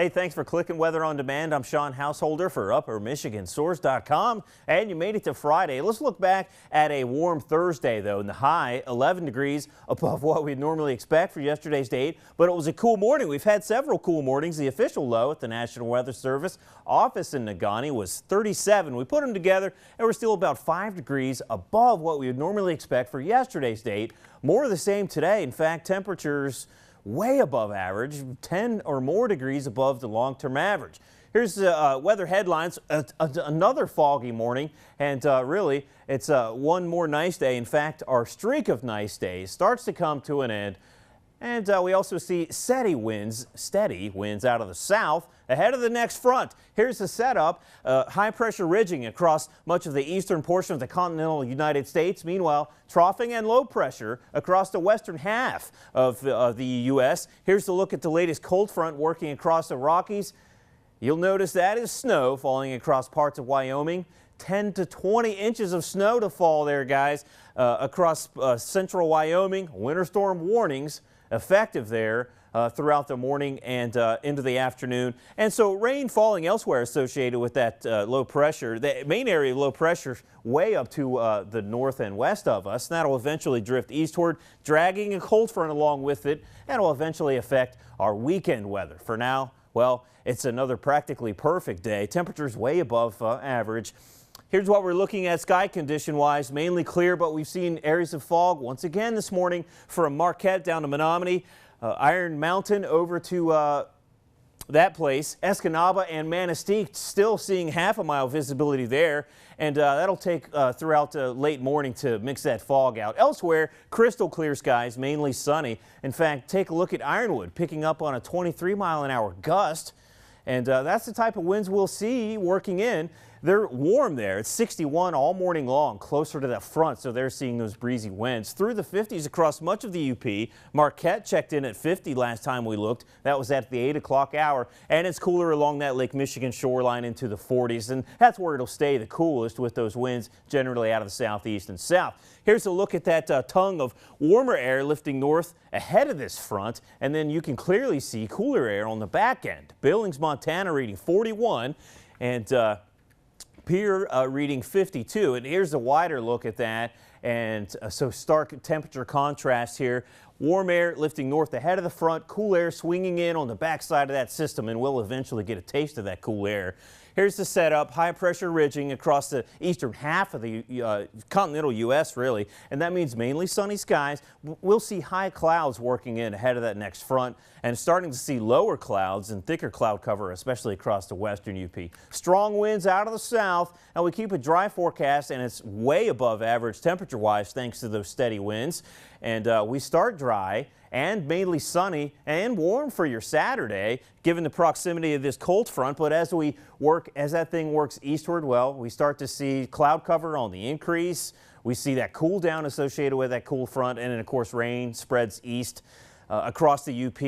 Hey, thanks for clicking Weather on Demand. I'm Sean Householder for UpperMichiganSource.com, and you made it to Friday. Let's look back at a warm Thursday, though, in the high 11 degrees above what we'd normally expect for yesterday's date, but it was a cool morning. We've had several cool mornings. The official low at the National Weather Service office in Negaunee was 37. We put them together, and we're still about 5 degrees above what we would normally expect for yesterday's date. More of the same today. In fact, temperatures way above average, 10 or more degrees above the long-term average. Here's weather headlines. Another foggy morning, and really it's one more nice day. In fact, our streak of nice days starts to come to an end. And we also see steady winds out of the south ahead of the next front. Here's the setup. High pressure ridging across much of the eastern portion of the continental United States. Meanwhile, troughing and low pressure across the western half of the U.S. Here's a look at the latest cold front working across the Rockies. You'll notice that is snow falling across parts of Wyoming. 10 to 20 inches of snow to fall there, guys, across central Wyoming. Winter storm warnings effective there throughout the morning and into the afternoon. And so rain falling elsewhere associated with that low pressure. The main area of low pressure way up to the north and west of us. That'll eventually drift eastward, dragging a cold front along with it, and will eventually affect our weekend weather. For now, well, it's another practically perfect day. Temperatures way above average. Here's what we're looking at sky condition-wise. Mainly clear, but we've seen areas of fog once again this morning from Marquette down to Menominee, Iron Mountain over to that place. Escanaba and Manistee still seeing half a mile visibility there, and that'll take throughout late morning to mix that fog out. Elsewhere, crystal clear skies, mainly sunny. In fact, take a look at Ironwood, picking up on a 23-mile-an-hour gust, and that's the type of winds we'll see working in. They're warm there. It's 61 all morning long, closer to that front, so they're seeing those breezy winds. Through the 50s across much of the UP. Marquette checked in at 50 last time we looked. That was at the 8 o'clock hour, and it's cooler along that Lake Michigan shoreline into the 40s, and that's where it'll stay the coolest with those winds generally out of the southeast and south. Here's a look at that tongue of warmer air lifting north ahead of this front, and then you can clearly see cooler air on the back end. Billings, Montana reading 41, and Pierre reading 52, and here's a wider look at that, and so stark temperature contrast here. Warm air lifting north ahead of the front, cool air swinging in on the backside of that system, and we'll eventually get a taste of that cool air. Here's the setup. High pressure ridging across the eastern half of the continental U.S. really, and that means mainly sunny skies. We'll see high clouds working in ahead of that next front, and starting to see lower clouds and thicker cloud cover, especially across the western UP. Strong winds out of the south, and we keep a dry forecast, and it's way above average temperature-wise thanks to those steady winds. And we start dry and mainly sunny and warm for your Saturday, given the proximity of this cold front. But as that thing works eastward, well, we start to see cloud cover on the increase. We see that cool down associated with that cool front, and then of course rain spreads east across the UP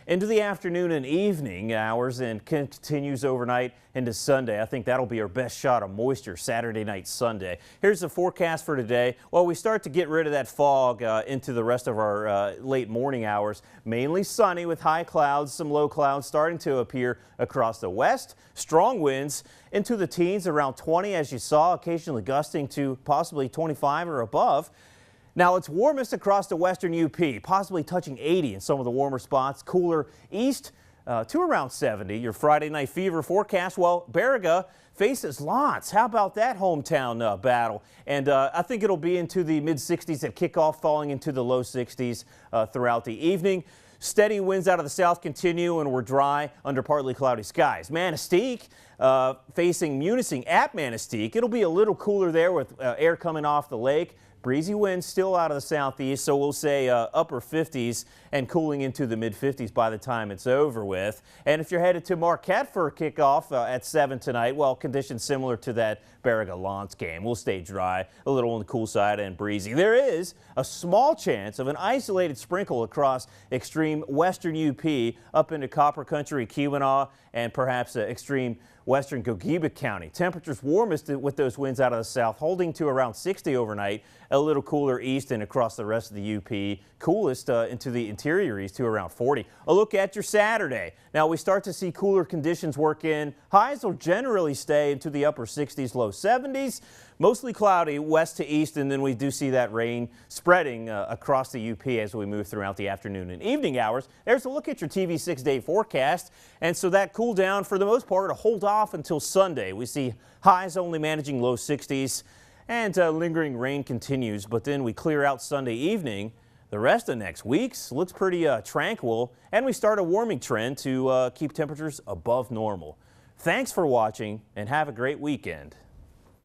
into the afternoon and evening hours, and continues overnight into Sunday. I think that'll be our best shot of moisture Saturday night, Sunday. Here's the forecast for today. Well, we start to get rid of that fog into the rest of our late morning hours. Mainly sunny with high clouds, some low clouds starting to appear across the west. Strong winds into the teens, around 20 as you saw, occasionally gusting to possibly 25 or above. Now, it's warmest across the western UP, possibly touching 80 in some of the warmer spots. Cooler east to around 70. Your Friday night fever forecast, well, Baraga faces Lance. How about that hometown battle? And I think it'll be into the mid-60s at kickoff, falling into the low 60s throughout the evening. Steady winds out of the south continue, and we're dry under partly cloudy skies. Manistee facing Munising at Manistee. It'll be a little cooler there with air coming off the lake. Breezy winds still out of the southeast, so we'll say upper 50s and cooling into the mid-50s by the time it's over with. And if you're headed to Marquette for a kickoff at 7 tonight, well, conditions similar to that Baraga-Lance game. We'll stay dry, a little on the cool side and breezy. There is a small chance of an isolated sprinkle across extreme western UP up into Copper Country, Keweenaw, and perhaps extreme western Gogebic County. Temperatures warmest with those winds out of the south, holding to around 60 overnight. A little cooler east and across the rest of the UP. Coolest into the interior east to around 40. A look at your Saturday. Now we start to see cooler conditions work in. Highs will generally stay into the upper 60s, low 70s. Mostly cloudy west to east, and then we do see that rain spreading across the UP as we move throughout the afternoon and evening hours. There's a look at your TV 6-day forecast. And so that cool down for the most part to hold off until Sunday. We see highs only managing low 60s, and lingering rain continues, but then we clear out Sunday evening. The rest of next week looks pretty tranquil, and we start a warming trend to keep temperatures above normal. Thanks for watching, and have a great weekend.